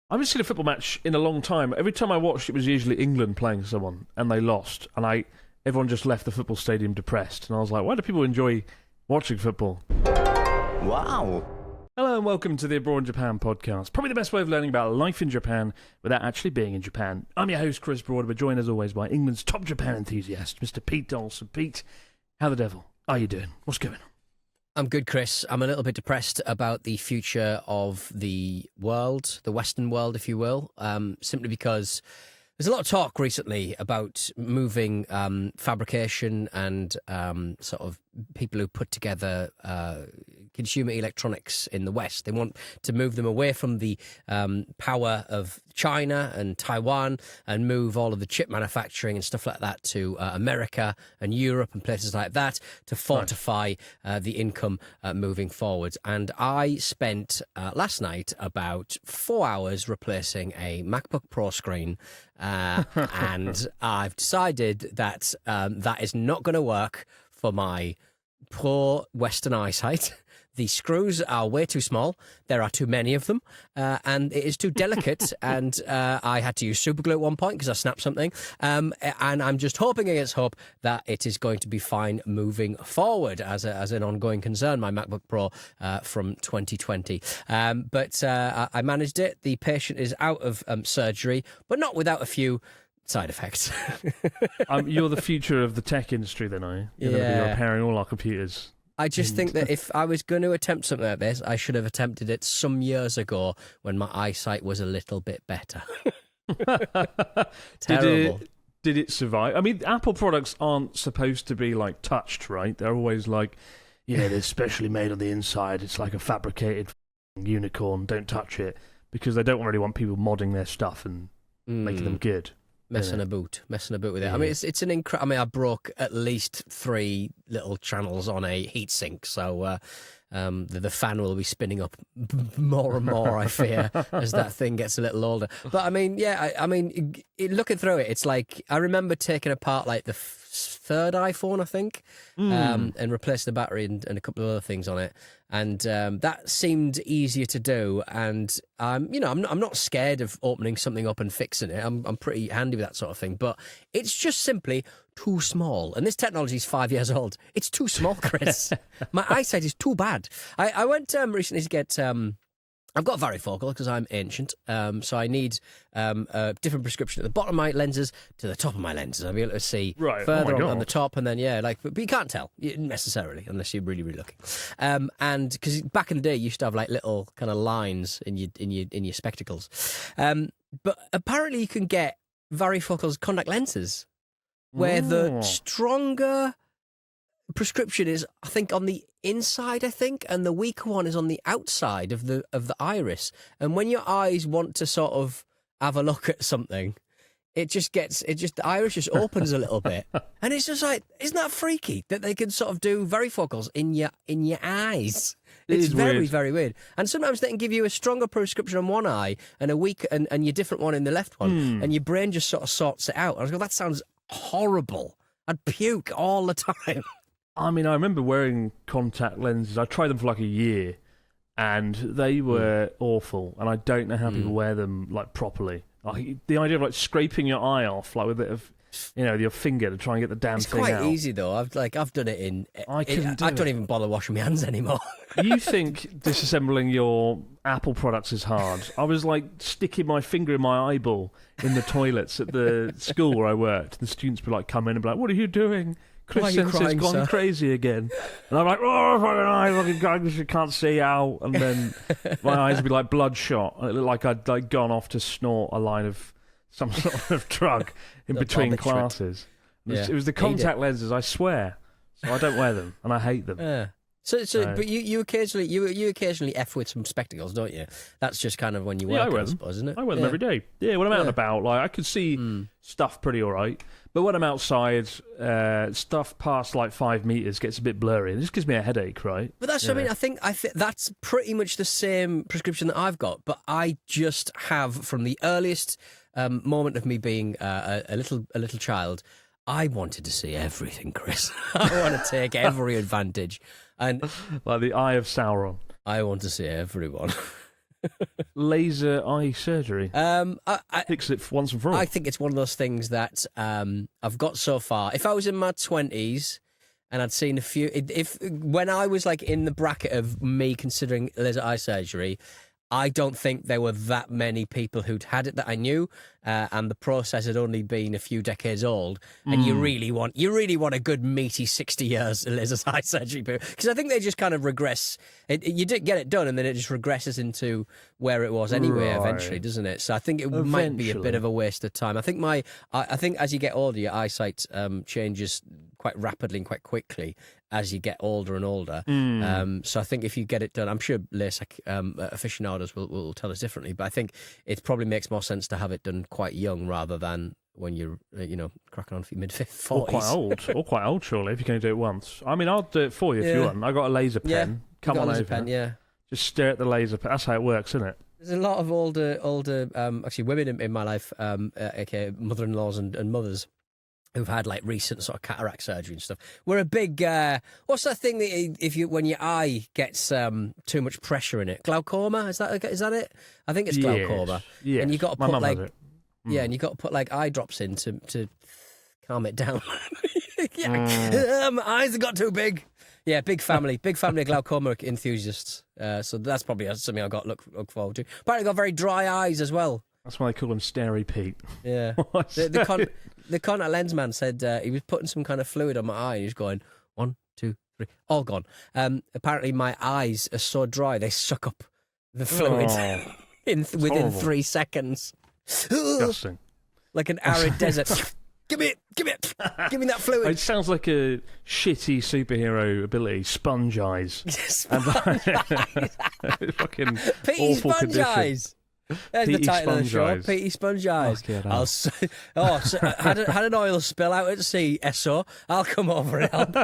I haven't seen a football match in a long time. Every time I watched, it was usually England playing someone, and they lost, and everyone just left the football stadium depressed. And I was like, why do people enjoy watching football? Wow. Hello and welcome to the Abroad in Japan podcast. Probably the best way of learning about life in Japan without actually being in Japan. I'm your host, Chris Broad. We're joined as always by England's top Japan enthusiast, Mr. Pete Dawson. Pete, how the devil are you doing? What's going on? I'm good, Chris. I'm a little bit depressed about the future of the world, the Western world, if you will, simply because there's a lot of talk recently about moving fabrication and sort of people who put together consumer electronics in the West. They want to move them away from the power of China and Taiwan and move all of the chip manufacturing and stuff like that to America and Europe and places like that to fortify the income moving forwards. And I spent last night about 4 hours replacing a MacBook Pro screen and I've decided that that is not going to work for my poor Western eyesight. The screws are way too small. There are too many of them, and it is too delicate. And I had to use super glue at one point because I snapped something. And I'm just hoping against hope that it is going to be fine moving forward as an ongoing concern. My MacBook Pro from 2020, but I managed it. The patient is out of surgery, but not without a few side effects. You're the future of the tech industry, then, are you? You're going to be repairing all our computers. I just think that if I was going to attempt something like this, I should have attempted it some years ago when my eyesight was a little bit better. Terrible. Did it survive? I mean, Apple products aren't supposed to be, like, touched, right? They're always like, yeah, they're specially made on the inside. It's like a fabricated unicorn. Don't touch it. Because they don't really want people modding their stuff and making them good. Messing about with it. I mean, it's an incredible. I mean, I broke at least 3 little channels on a heatsink, so the fan will be spinning up more and more, I fear, as that thing gets a little older. But I mean, yeah, I mean, looking through it, it's like I remember taking apart like the third iPhone, I think, and replacing the battery and a couple of other things on it, and that seemed easier to do. And I'm not scared of opening something up and fixing it. I'm pretty handy with that sort of thing. But it's just simply too small. And this technology is 5 years old. It's too small, Chris. My eyesight is too bad. I went recently to get. I've got varifocal because I'm ancient, so I need a different prescription at the bottom of my lenses to the top of my lenses. I'll be able to see further on the top, and then but you can't tell necessarily unless you're really, really looking. And because back in the day, you used to have like little kind of lines in your spectacles, but apparently you can get varifocals contact lenses where the stronger prescription is, I think, on the inside, and the weaker one is on the outside of the iris. And when your eyes want to sort of have a look at something, the iris just opens a little bit, and it's just like, isn't that freaky that they can sort of do varifocals in your eyes? It's very, very weird. And sometimes they can give you a stronger prescription on one eye and a weaker and your different one in the left one, and your brain just sort of sorts it out. And I was like, that sounds horrible. I'd puke all the time. I mean, I remember wearing contact lenses. I tried them for like a year, and they were awful. And I don't know how people wear them like properly. Like, the idea of like scraping your eye off, like with a bit of, with your finger to try and get the damn thing out. It's quite easy though. I've done it I don't even bother washing my hands anymore. You think disassembling your Apple products is hard? I was like sticking my finger in my eyeball in the toilets at the school where I worked. The students would like come in and be like, "What are you doing? Chris Sense's gone crazy again." And I'm like, "Oh, fucking I can't see out." And then my eyes would be like bloodshot. And it looked like I'd like gone off to snort a line of some sort of drug in between classes. It was the contact lenses, I swear. So I don't wear them, and I hate them. Yeah. But you occasionally F with some spectacles, don't you? That's just kind of when you work, I suppose, isn't it? I wear them every day. Yeah, when I'm out and about, like I can see stuff pretty all right. But when I'm outside, stuff past like 5 meters gets a bit blurry. It just gives me a headache, right? But that's what I mean. I think that's pretty much the same prescription that I've got. But I just have, from the earliest moment of me being a little child, I wanted to see everything, Chris. I want to take every advantage. And like the Eye of Sauron. I want to see everyone. laser eye surgery? Fix it once and for all. I think it's one of those things that I've got so far. If I was in my 20s and I'd seen a few, when I was like in the bracket of me considering laser eye surgery, I don't think there were that many people who'd had it that I knew, and the process had only been a few decades old. And you really want a good meaty 60 years of laser eye surgery, because I think they just kind of regress. You did get it done, and then it just regresses into where it was anyway. Right. Eventually, doesn't it? So I think it might be a bit of a waste of time. I think I think as you get older, your eyesight changes quite rapidly and quite quickly as you get older and older. So I think if you get it done, I'm sure LASIK aficionados will tell us differently, but I think it probably makes more sense to have it done quite young rather than when you're, cracking on for your mid-40s. Or quite old, surely, if you're going to do it once. I mean, I'll do it for you if you want. I got a laser pen. Come on over. Pen, yeah. Just stare at the laser pen. That's how it works, isn't it? There's a lot of older actually women in my life, aka mother-in-laws and mothers, who've had like recent sort of cataract surgery and stuff. We're a big what's that thing that when your eye gets too much pressure in it? Glaucoma? Is that it? I think it's glaucoma. Yes. And you got to My put mum like has it. and you got to put like eye drops in to calm it down. My eyes have got too big. Yeah, big family of glaucoma enthusiasts. So that's probably something I've got to look forward to. Apparently, got very dry eyes as well. That's why they call him Starey Pete. Yeah. The contact lens man said he was putting some kind of fluid on my eye and he was going, 1, 2, 3, all gone. Apparently my eyes are so dry they suck up the fluid within horrible. 3 seconds. Disgusting. Like an arid desert. Give me it. Give me that fluid. It sounds like a shitty superhero ability, sponge eyes. Sponge eyes. Fucking Petey awful Sponge condition. Eyes. There's Petey the title of the Sponge show, Eyes. Petey Sponge Eyes. Fucking hell. Had an oil spill out at sea, SO. I'll come over and help.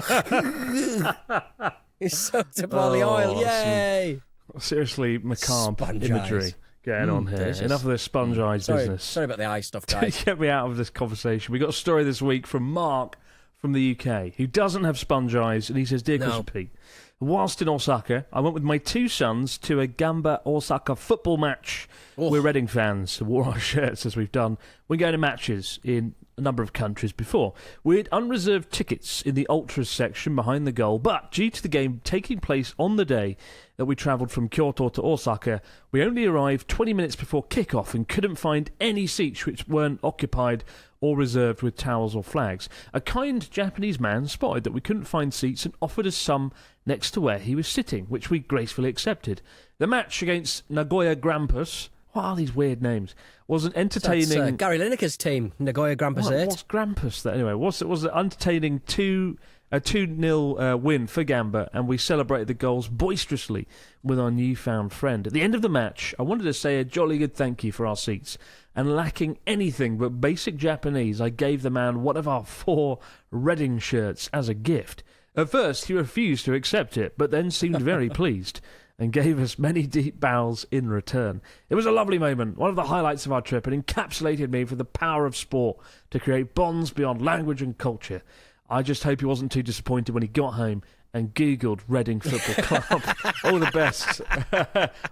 He soaked up all the oil, yay! Seriously, macabre Sponge imagery eyes. going on here. Delicious. Enough of this sponge eyes business. Sorry about the eye stuff, guys. Get me out of this conversation. We got a story this week from Mark from the UK who doesn't have sponge eyes, and he says, "Dear Chris and Pete, whilst in Osaka, I went with my 2 sons to a Gamba Osaka football match. We're Reading fans, so wore our shirts as we've done. We're going to matches in a number of countries before. We had unreserved tickets in the ultras section behind the goal, but due to the game taking place on the day that we travelled from Kyoto to Osaka, we only arrived 20 minutes before kick-off and couldn't find any seats which weren't occupied or reserved with towels or flags. A kind Japanese man spotted that we couldn't find seats and offered us some next to where he was sitting, which we gracefully accepted. The match against Nagoya Grampus, what are these weird names, was an entertaining... That's Gary Lineker's team, Nagoya Grampus 8. What's Grampus? Anyway, was an entertaining 2-0 win for Gamba, and we celebrated the goals boisterously with our newfound friend. At the end of the match, I wanted to say a jolly good thank you for our seats, and lacking anything but basic Japanese, I gave the man one of our 4 Reading shirts as a gift. At first, he refused to accept it, but then seemed very pleased and gave us many deep bows in return. It was a lovely moment, one of the highlights of our trip, and encapsulated me for the power of sport to create bonds beyond language and culture. I just hope he wasn't too disappointed when he got home and Googled Reading Football Club. All the best,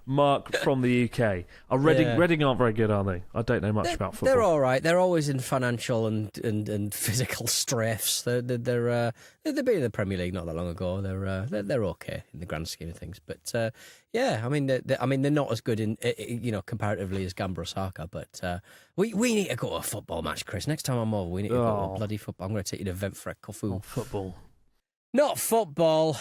Mark from the UK. Reading aren't very good, are they? I don't know much about football. They're all right. They're always in financial and physical strifes. They've been in the Premier League not that long ago. They're okay in the grand scheme of things. But I mean they're not as good in comparatively as Gamba Osaka. But we need to go to a football match, Chris. Next time I'm over, we need to go to a bloody football. I'm going to take you to Ventfret Kofu. Football. Not football.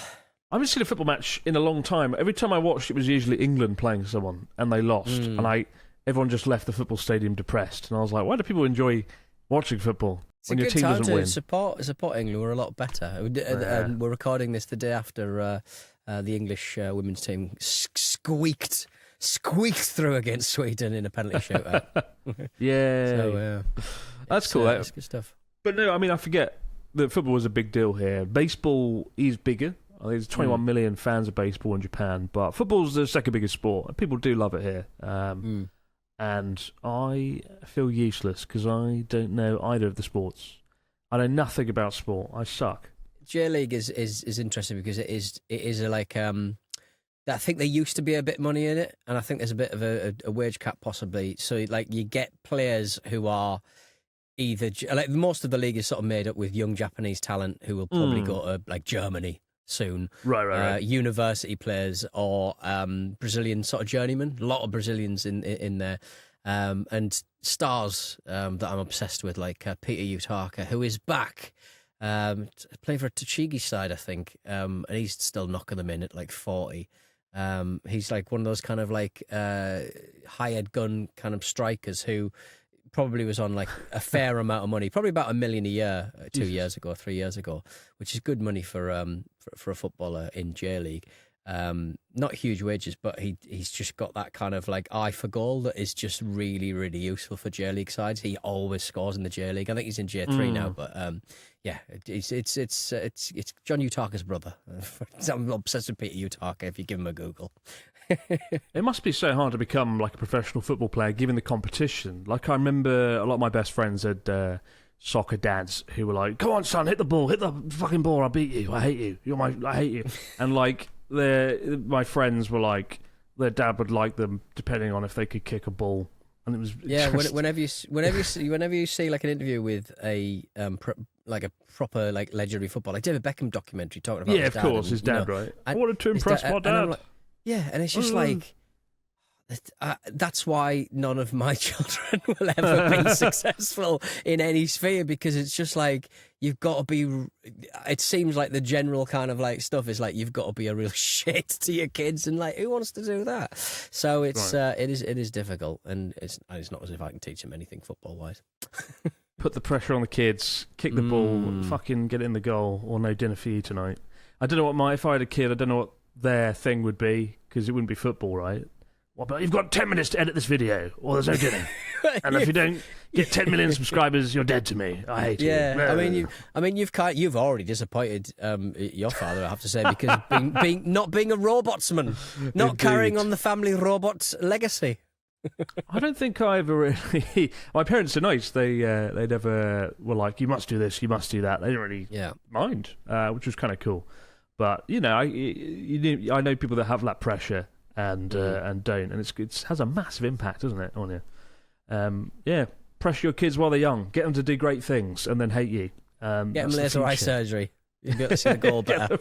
I haven't seen a football match in a long time. Every time I watched, it was usually England playing someone, and they lost. And everyone just left the football stadium depressed. And I was like, why do people enjoy watching football when your team doesn't win? Support England. We're a lot better. We're recording this the day after the English women's team squeaked through against Sweden in a penalty shootout. Yeah, so that's cool. That's good stuff. But no, I mean, I forget that football was a big deal here. Baseball is bigger. I think there's 21 million fans of baseball in Japan, but football's the second biggest sport. People do love it here. And I feel useless because I don't know either of the sports. I know nothing about sport. I suck. J League is interesting because it is like I think there used to be a bit of money in it, and I think there's a bit of a wage cap possibly. So like you get players who are either like most of the league is sort of made up with young Japanese talent who will probably go to like Germany soon. Right. University players or Brazilian sort of journeymen. A lot of Brazilians in there. And stars that I'm obsessed with, like Peter Utaka, who is back playing for a Tochigi side, I think, and he's still knocking them in at like 40. He's like one of those kind of like hired gun kind of strikers who probably was on like a fair amount of money, probably about $1 million a year 2 years ago, 3 years ago, which is good money for a footballer in J League. Not huge wages, but he's just got that kind of like eye for goal that is just really, really useful for J League sides. He always scores in the J League. I think he's in J3 now, but yeah, it's John Utaka's brother. I'm obsessed with Peter Utaka. If you give him a Google. It must be so hard to become like a professional football player given the competition. Like I remember a lot of my best friends had soccer dads who were like, "Come on, son, hit the fucking ball. I'll beat you. I hate you. I hate you." And like my friends were like, their dad would like them depending on if they could kick a ball, and it was just... whenever you see like an interview with a like a proper like legendary footballer, like David Beckham documentary talking about his dad, of course, his dad, right? I wanted to impress my dad. And it's just like that's why none of my children will ever be successful in any sphere, because it's just like you've got to be. It seems like the general kind of like stuff is like you've got to be a real shit to your kids, and like who wants to do that? So it's it is difficult, and it's not as if I can teach them anything football wise. Put the pressure on the kids, kick the ball, fucking get in the goal, or no dinner for you tonight. I don't know if I had a kid, I don't know what their thing would be, because it wouldn't be football, right? Well, but you've got 10 minutes to edit this video, or there's no dinner. And if you don't get 10 million subscribers, you're dead to me. I hate you. Yeah, I mean, you've already disappointed your father, I have to say, because not being a robotsman, not carrying on the family robot legacy. I don't think I ever really... My parents are nice. They never were like, you must do this, you must do that. They didn't really mind, which was kind of cool. But, you know, I know people that have that pressure and don't, and it has a massive impact, doesn't it, on you? Pressure your kids while they're young. Get them to do great things and then hate you. Get them laser eye surgery. You'll be able to see the goal better.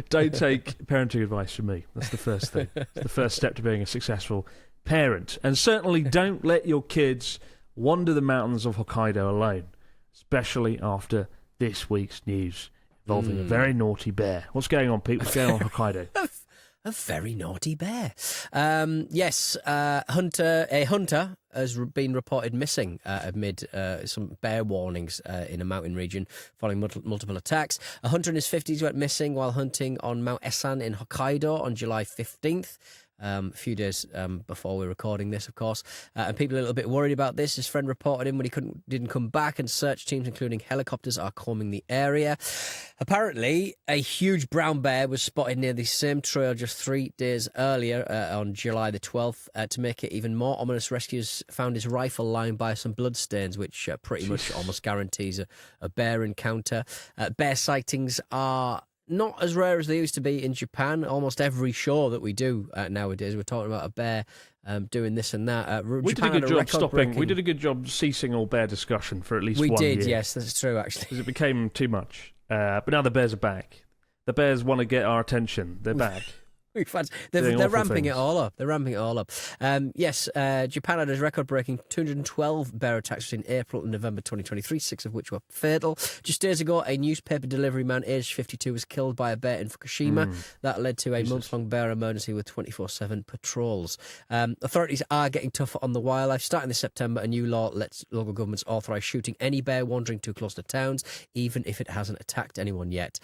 Don't take parenting advice from me. That's the first thing. It's the first step to being a successful parent. And certainly don't let your kids wander the mountains of Hokkaido alone, especially after this week's news involving a very naughty bear. What's going on, Pete? What's going on in Hokkaido? A very naughty bear. Yes, a hunter has been reported missing amid some bear warnings in a mountain region following multiple attacks. A hunter in his 50s went missing while hunting on Mount Esan in Hokkaido on July 15th. A few days before we're recording this, of course, and people are a little bit worried about this. His friend reported him when he didn't come back, and search teams, including helicopters, are combing the area. Apparently, a huge brown bear was spotted near the same trail just 3 days earlier on July the 12th. To make it even more ominous, rescuers found his rifle lying by some bloodstains, which pretty much almost guarantees a bear encounter. Bear sightings are not as rare as they used to be in Japan. Almost every show that we do nowadays, we're talking about a bear doing this and that. We did a good job stopping. We did a good job ceasing all bear discussion for at least 1 year. We did, yes, that's true, actually. Because it became too much. But now the bears are back. The bears want to get our attention. They're back. They're ramping it all up. They're ramping it all up. Yes, Japan had a record-breaking 212 bear attacks between April and November 2023, 6 of which were fatal. Just days ago, a newspaper delivery man aged 52 was killed by a bear in Fukushima. That led to a month-long bear emergency with 24/7 patrols. Authorities are getting tougher on the wildlife. Starting this September, a new law lets local governments authorise shooting any bear wandering too close to towns, even if it hasn't attacked anyone yet.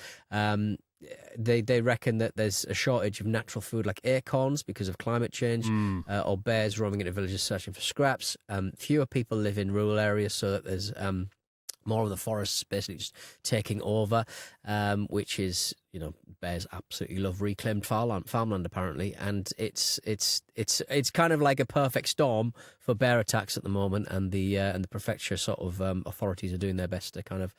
They reckon that there's a shortage of natural food like acorns because of climate change, or bears roaming into villages searching for scraps. Fewer people live in rural areas, so that there's more of the forests basically just taking over, which is, bears absolutely love reclaimed farmland apparently, and it's kind of like a perfect storm for bear attacks at the moment, and the prefecture sort of authorities are doing their best to kind of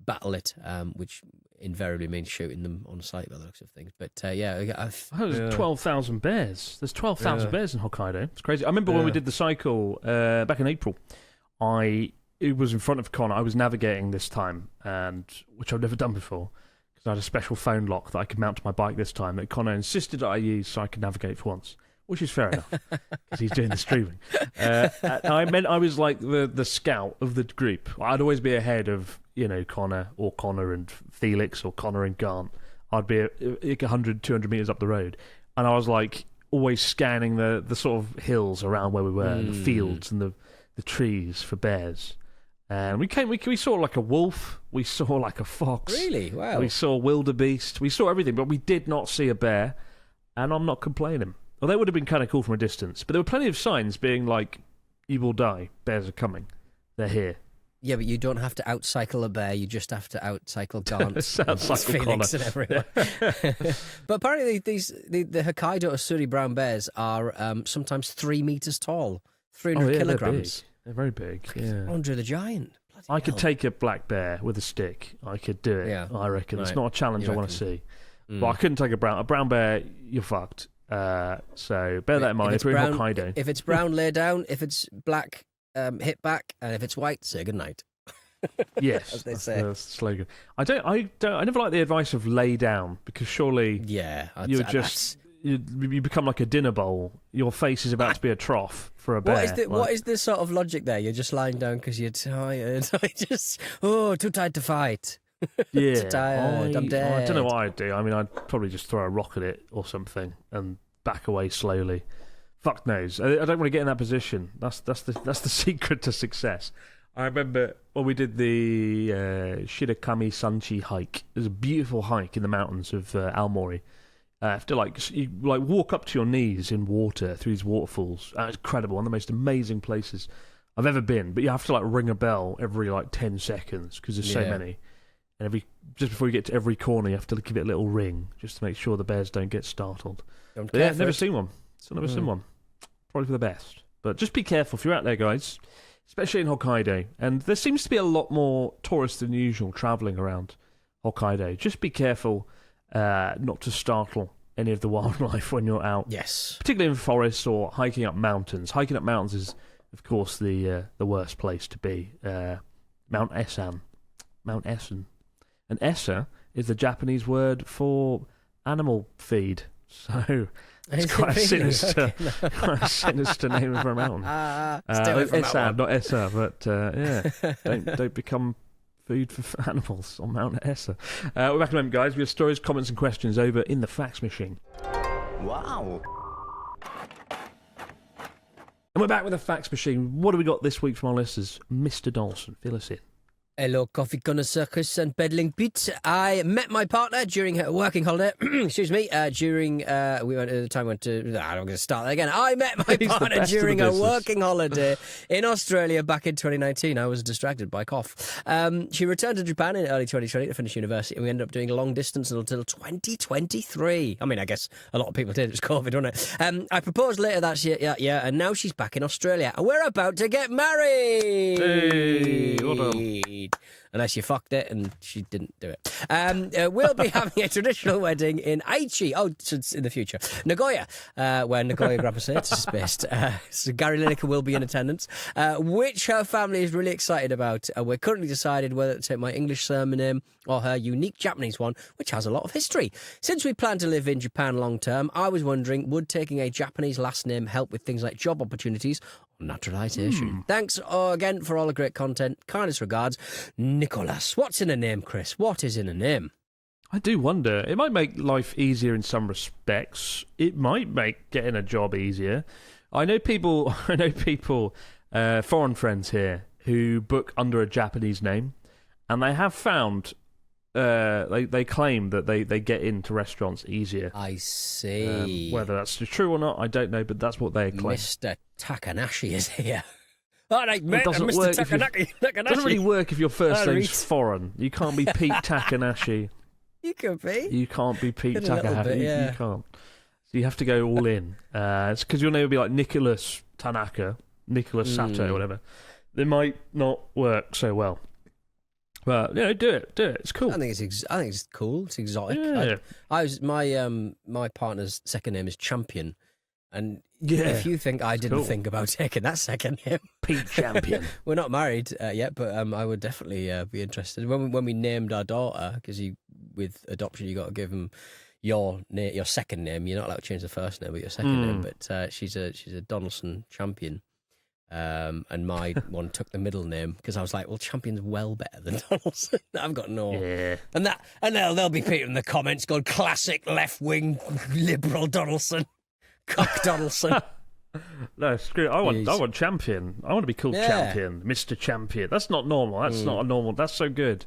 battle it, which invariably means shooting them on sight by the looks of things. But there's 12,000 bears. There's 12,000 bears in Hokkaido. It's crazy. I remember when we did the cycle back in April. It was in front of Connor. I was navigating this time, and which I've never done before, because I had a special phone lock that I could mount to my bike this time that Connor insisted that I use so I could navigate for once, which is fair enough, because he's doing the streaming. I was like the scout of the group. I'd always be ahead of, Connor and Felix or Connor and Gant. I'd be 100, 200 metres up the road, and I was like always scanning the sort of hills around where we were, and the fields and the trees for bears. And we saw like a wolf, we saw like a fox. Really? Wow. We saw wildebeest, we saw everything, but we did not see a bear, and I'm not complaining. Well, that would have been kind of cool from a distance, but there were plenty of signs being like, you will die, bears are coming, they're here. Yeah, but you don't have to outcycle a bear, you just have to outcycle Gant and Felix and everyone. But apparently the Hokkaido Asuri brown bears are sometimes 3 meters tall, 300 kilograms. They're very big, yeah. Andre the Giant. I could take a black bear with a stick. I could do it, I reckon. Right. It's not a challenge I want to see. But I couldn't take a brown bear, you're fucked. So bear that in mind if we're in Hokkaido. If it's brown, lay down. If it's black, hit back. And if it's white, say goodnight. Yes, as they say. That's the slogan. I never like the advice of lay down, because surely you become like a dinner bowl. Your face is about to be a trough for a bear. What is the sort of logic there? You're just lying down because you're tired. Too tired to fight. Yeah, too tired. I'm dead. I don't know what I'd do. I mean, I'd probably just throw a rock at it or something and back away slowly. Fuck knows. I don't want to get in that position. That's the secret to success. I remember when we did the Shirakami Sanchi hike. It was a beautiful hike in the mountains of Aomori. After you walk up to your knees in water through these waterfalls. It's incredible, one of the most amazing places I've ever been. But you have to ring a bell every 10 seconds because there's so many. And just before you get to every corner, you have to give it a little ring just to make sure the bears don't get startled. Never seen one. Still never seen one. Probably for the best. But just be careful if you're out there, guys, especially in Hokkaido. And there seems to be a lot more tourists than usual travelling around Hokkaido. Just be careful not to startle any of the wildlife when you're out. Yes. Particularly in forests or hiking up mountains. Hiking up mountains is, of course, the worst place to be. Mount Esan. And Esa is the Japanese word for animal feed. So it's quite a sinister, quite a sinister name for a mountain. Esan, not Esa, but don't become food for animals on Mount Esa. We're back in a moment, guys. We have stories, comments, and questions over in the fax machine. Wow. And we're back with the fax machine. What do we got this week from our listeners? Mr. Dawson, fill us in. Hello, coffee connoisseur Chris and peddling Pete. I met my partner during her working holiday. Excuse me. During I'm going to start that again. I met my partner during a working holiday in Australia back in 2019. I was distracted by cough. She returned to Japan in early 2020 to finish university, and we ended up doing long distance until 2023. I mean, I guess a lot of people did. It was COVID, wasn't it? I proposed later that year, and now she's back in Australia, and we're about to get married. Hey, well done. Unless you fucked it and she didn't do it. We'll be having a traditional wedding in Aichi. It's in the future. Nagoya, where Nagoya Grammar Theatre is based. So Gary Lineker will be in attendance, which her family is really excited about. We're currently decided whether to take my English surname or her unique Japanese one, which has a lot of history. Since we plan to live in Japan long term, I was wondering, would taking a Japanese last name help with things like job opportunities or naturalisation? Thanks again for all the great content. Kindest regards, Nicholas. What's in a name, Chris? What is in a name? I do wonder. It might make life easier in some respects. It might make getting a job easier. I know people, foreign friends here, who book under a Japanese name, and they have found, they claim that they get into restaurants easier. I see. Whether that's true or not, I don't know, but that's what they claim. Mr. Takanashi is here. All right, mate. doesn't Mr. work if Takanaki. It doesn't really work if your first All name's right. foreign. You can't be Pete Takanashi. You could be. You can't be Pete In a little Takahashi. bit, yeah. You can't. So you have to go all in. It's because your name would be like Nicholas Tanaka, Nicholas Sato, or whatever. They might not work so well. But do it. It's cool. I think it's cool. It's exotic. Yeah. I was my partner's second name is Champion, and Yeah. if you think I didn't Cool. think about taking that second name, Pete Champion. we're not married yet, but I would definitely be interested. When we named our daughter, because with adoption you got to give them your second name. You're not allowed to change the first name, but your second name. But she's a Donaldson Champion. And my one took the middle name because I was like, well, Champion's well better than Donaldson. I've got no, and they'll be people in the comments going classic left wing liberal Donaldson, cock Donaldson. No, screw it. I want Champion. I want to be called Yeah. Champion, Mr. Champion. That's not normal. That's not a normal. That's so good.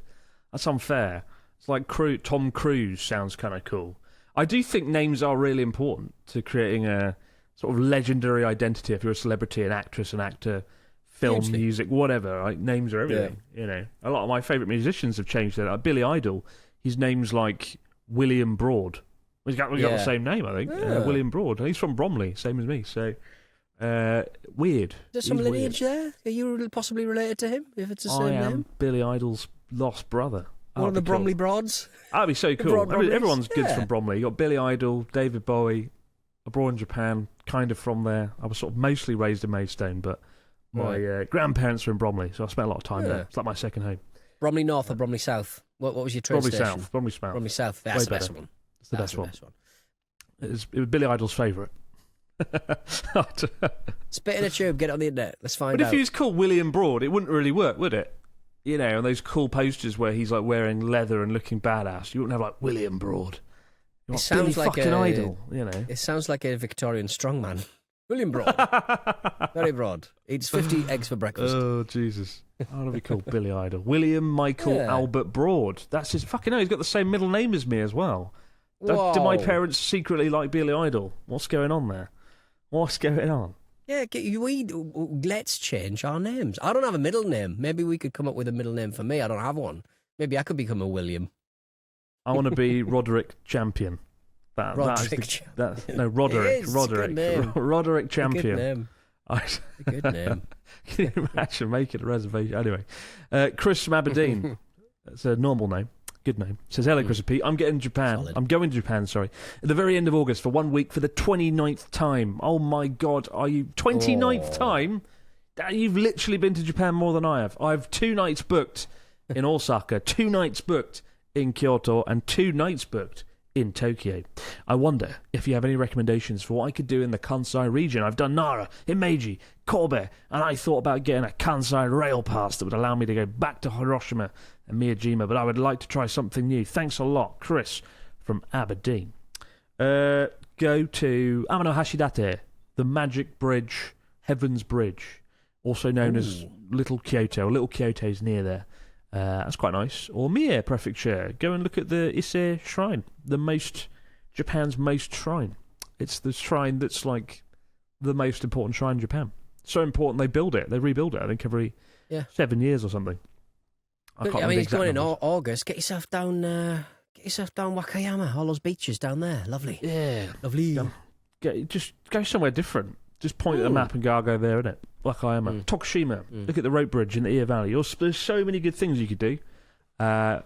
That's unfair. It's like Tom Cruise sounds kind of cool. I do think names are really important to creating a sort of legendary identity. If you're a celebrity, an actress, an actor, film, Hugely. music, whatever, like, names are everything. You know, a lot of my favourite musicians have changed their. Like Billy Idol, his name's like William Broad. We got the same name, I think. Yeah. William Broad. He's from Bromley, same as me. So weird. Is there some He's lineage weird. there? Are you possibly related to him? If it's the I same am name, Billy Idol's lost brother. one of the That'd be cool. Bromley Broads. That'd be so cool. Broad Bromleys? Everyone's good Yeah. from Bromley. You got Billy Idol, David Bowie, abroad in Japan, kind of from there. I was sort of mostly raised in Maidstone, but my grandparents are in Bromley, so I spent a lot of time there. It's like my second home. Bromley North or Bromley South? What was your train Bromley station? South. Bromley South. Bromley South. Way That's the best better. one. It's the That's best one. It was Billy Idol's favourite. Spit in a tube. Get it on the internet. Let's find But out. if he was called William Broad, it wouldn't really work, would it? You know, and those cool posters where he's like wearing leather and looking badass, you wouldn't have like William Broad. You're It like sounds Billy like fucking a- Idol, you know. It sounds like a Victorian strongman. William Broad. Very broad. Eats 50 eggs for breakfast. Oh, Jesus. I want to be called Billy Idol. William Michael Yeah. Albert Broad. That's his fucking name. He's got the same middle name as me as well. Do my Whoa. parents secretly like Billy Idol? What's going on there? What's going on? Yeah, let's change our names. I don't have a middle name. Maybe we could come up with a middle name for me. I don't have one. Maybe I could become a William. I want to be Roderick Champion. Roderick Roderick. It is. It's a good name. Roderick Good Champion. name. I- A good name. Can you imagine making a reservation? Anyway, Chris from Aberdeen. That's a normal name. Good name. Says, hello, Chris and Pete. I'm getting Japan. Solid. I'm going to Japan, sorry. At the very end of August for 1 week for the 29th time. Oh, my God. Are you... 29th time? You've literally been to Japan more than I have. I have 2 nights booked in Osaka, 2 nights booked in Kyoto, and 2 nights booked in Tokyo. I wonder if you have any recommendations for what I could do in the Kansai region. I've done Nara, Himeji, Kobe, and I thought about getting a Kansai rail pass that would allow me to go back to Hiroshima and Miyajima, but I would like to try something new. Thanks a lot, Chris from Aberdeen. Go to Amano Hashidate, the Magic Bridge, Heaven's Bridge, also known as Little Kyoto. Little Kyoto's near there. That's quite nice. Or Mie Prefecture. Go and look at the Ise Shrine, Japan's most shrine. It's the shrine that's like the most important shrine in Japan. So important they build it. They rebuild it, I think, every 7 years or something. I can't remember the It's exact going in numbers. August. Get yourself down Wakayama. All those beaches down there. Lovely. Yeah. Lovely. Just go somewhere different. Just point at the map and go there, innit? Wakayama. Tokushima. Look at the rope bridge in the Iya Valley. There's so many good things you could do.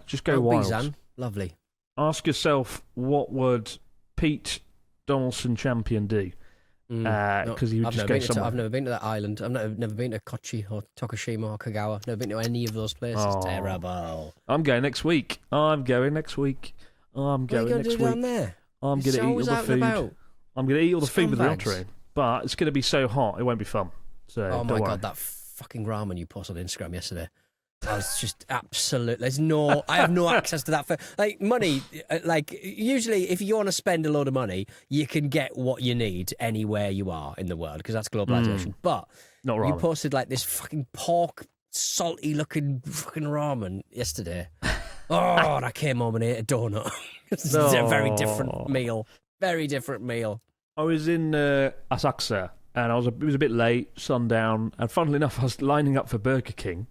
Just go wild. Bizan. Lovely. Ask yourself, what would Pete Donaldson Champion do? Because he would just go somewhere. I've never been to that island. I've never been to Kochi or Tokushima or Kagawa. Never been to any of those places. Oh. Terrible. I'm going next week. I'm going next week. What are you going to do down there? I'm going to eat all the food. I'm going to eat all the food with the Scumbags. entree. But it's going to be so hot, it won't be fun. So Oh don't my worry. God, that fucking ramen you posted on Instagram yesterday. I was just absolute. I have no access to that. Like money, like usually if you want to spend a load of money, you can get what you need anywhere you are in the world because that's globalization. But Not you ramen. posted like this fucking pork, salty looking fucking ramen yesterday. Oh, and I came home and ate a donut. It's a very different meal. Very different meal. I was in Asakusa and it was a bit late, sundown, and funnily enough, I was lining up for Burger King.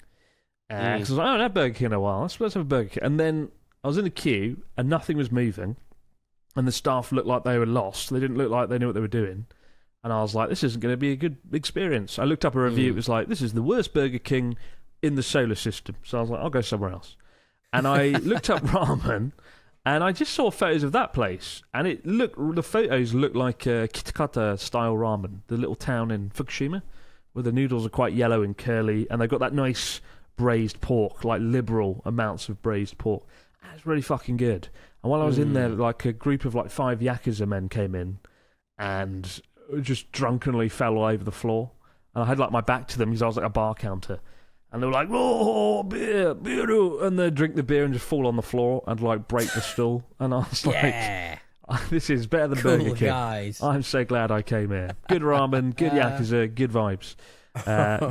Because I was like, I haven't had Burger King in a while. Let's have a Burger King. And then I was in the queue, and nothing was moving, and the staff looked like they were lost. They didn't look like they knew what they were doing. And I was like, this isn't going to be a good experience. I looked up a review. It was like, this is the worst Burger King in the solar system. So I was like, I'll go somewhere else. And I looked up ramen, and I just saw photos of that place. And the photos looked like Kitakata style ramen, the little town in Fukushima, where the noodles are quite yellow and curly, and they've got that nice braised pork, like liberal amounts of braised pork. And it's really fucking good. And while I was in there, like a group of like 5 Yakuza men came in, and just drunkenly fell all over the floor, and I had like my back to them because I was like a bar counter, and they were like, "Oh, beer," and they drink the beer and just fall on the floor and like break the stool, and I was like, "This is better than Cool Burger King." guys. I'm so glad I came here. Good ramen, good Yakuza, good vibes.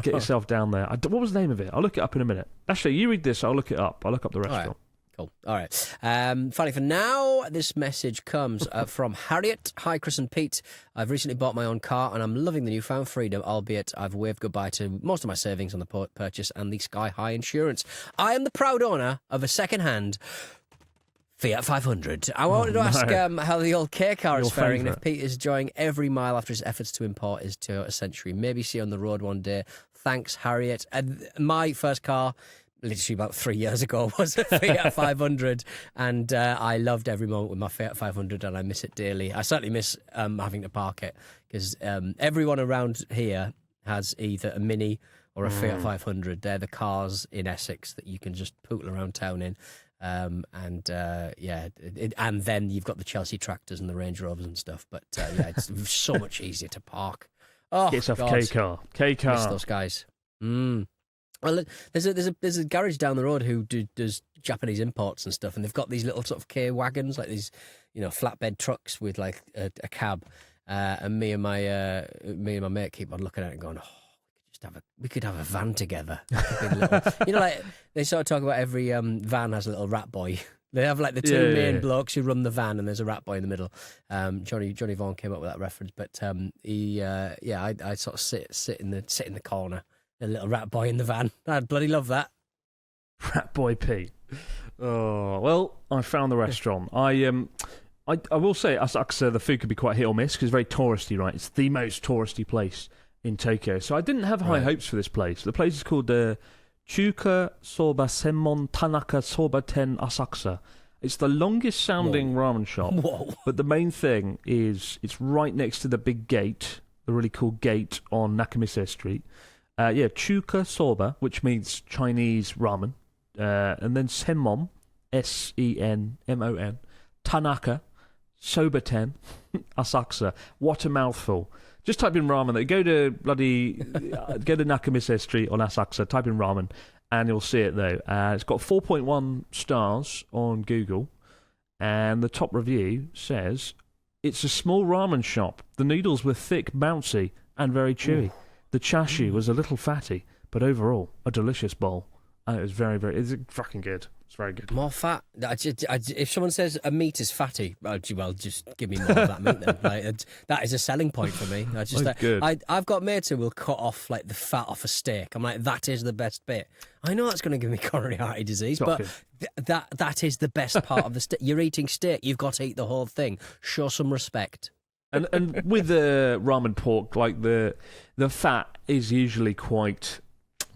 Get yourself down there. What was the name of it? I'll look it up in a minute. Actually, you read this. I'll look it up. I'll look up the restaurant. Cool. All right. Finally, for now, this message comes from Harriet. Hi, Chris and Pete. I've recently bought my own car and I'm loving the newfound freedom, albeit I've waved goodbye to most of my savings on the purchase and the sky-high insurance. I am the proud owner of a second-hand Fiat 500. I wanted to ask how the old K car is faring and if Pete is enjoying every mile after his efforts to import his Toyota Century. Maybe see you on the road one day. Thanks, Harriet. And my first car, literally about 3 years ago, was a Fiat 500, and I loved every moment with my Fiat 500, and I miss it dearly. I certainly miss having to park it, because everyone around here has either a Mini or a Fiat 500. They're the cars in Essex that you can just pootle around town in. And then you've got the Chelsea tractors and the Range Rovers and stuff. But it's so much easier to park. Oh, get yourself a K car. Miss those guys. Well, there's a garage down the road who does Japanese imports and stuff, and they've got these little sort of K wagons, like these, flatbed trucks with like a cab. And me and my mate keep on looking at it and going, we could have a van together. Like they sort of talk about every van has a little rat boy. They have like the two main blokes who run the van, and there's a rat boy in the middle. Johnny Vaughan came up with that reference, but I sort of sit in the corner. A little rat boy in the van. I'd bloody love that. Rat boy Pete. Oh, well, I found the restaurant. I will say, Asakusa, the food could be quite hit or miss because it's very touristy, right? It's the most touristy place in Tokyo. So I didn't have high hopes for this place. The place is called Chuka Soba Senmon Tanaka Soba Ten Asakusa. It's the longest sounding ramen shop. Whoa. But the main thing is it's right next to the big gate, the really cool gate on Nakamise Street. Chuka Soba, which means Chinese ramen, and then Senmon, Senmon, Tanaka, Soba Ten, Asakusa. What a mouthful! Just type in ramen. Go to Nakamise Street on Asakusa. Type in ramen, and you'll see it though. It's got 4.1 stars on Google, and the top review says it's a small ramen shop. The noodles were thick, bouncy, and very chewy. Ooh. The chashu was a little fatty, but overall, a delicious bowl. And it was very, very... It's fucking good. It's very good. More fat. If someone says a meat is fatty, well, just give me more of that meat then. That is a selling point for me. I've got mates who will cut off like the fat off a steak. I'm like, that is the best bit. I know that's going to give me coronary artery disease, but that is the best part of the steak. You're eating steak. You've got to eat the whole thing. Show some respect. And with the ramen pork, like the fat is usually quite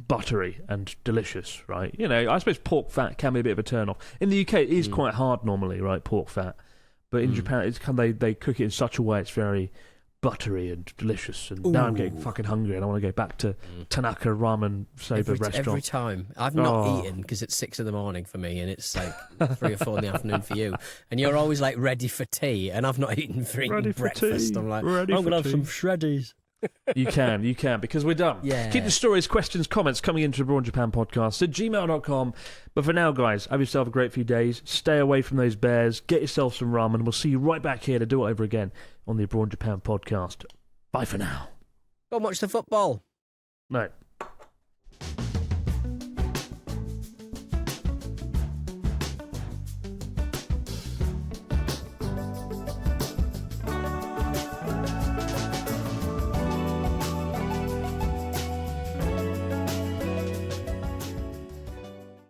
buttery and delicious, right? I suppose pork fat can be a bit of a turn off. In the UK, it is quite hard normally, right? Pork fat, but in Japan, they cook it in such a way it's very buttery and delicious. And now I'm getting fucking hungry, and I want to go back to Tanaka Ramen Soba restaurant every time. I've not eaten because it's 6 a.m. for me, and it's like 3 or 4 in the afternoon for you. And you're always like ready for tea, and I've not eaten for breakfast. I'm like, I'm going to have some shreddies. You can, because we're done. Yeah. Keep the stories, questions, comments coming into Abroad Japan Podcast at gmail.com. But for now, guys, have yourself a great few days. Stay away from those bears. Get yourself some ramen. We'll see you right back here to do it over again on the Abroad Japan Podcast. Bye for now. Go and watch the football. No.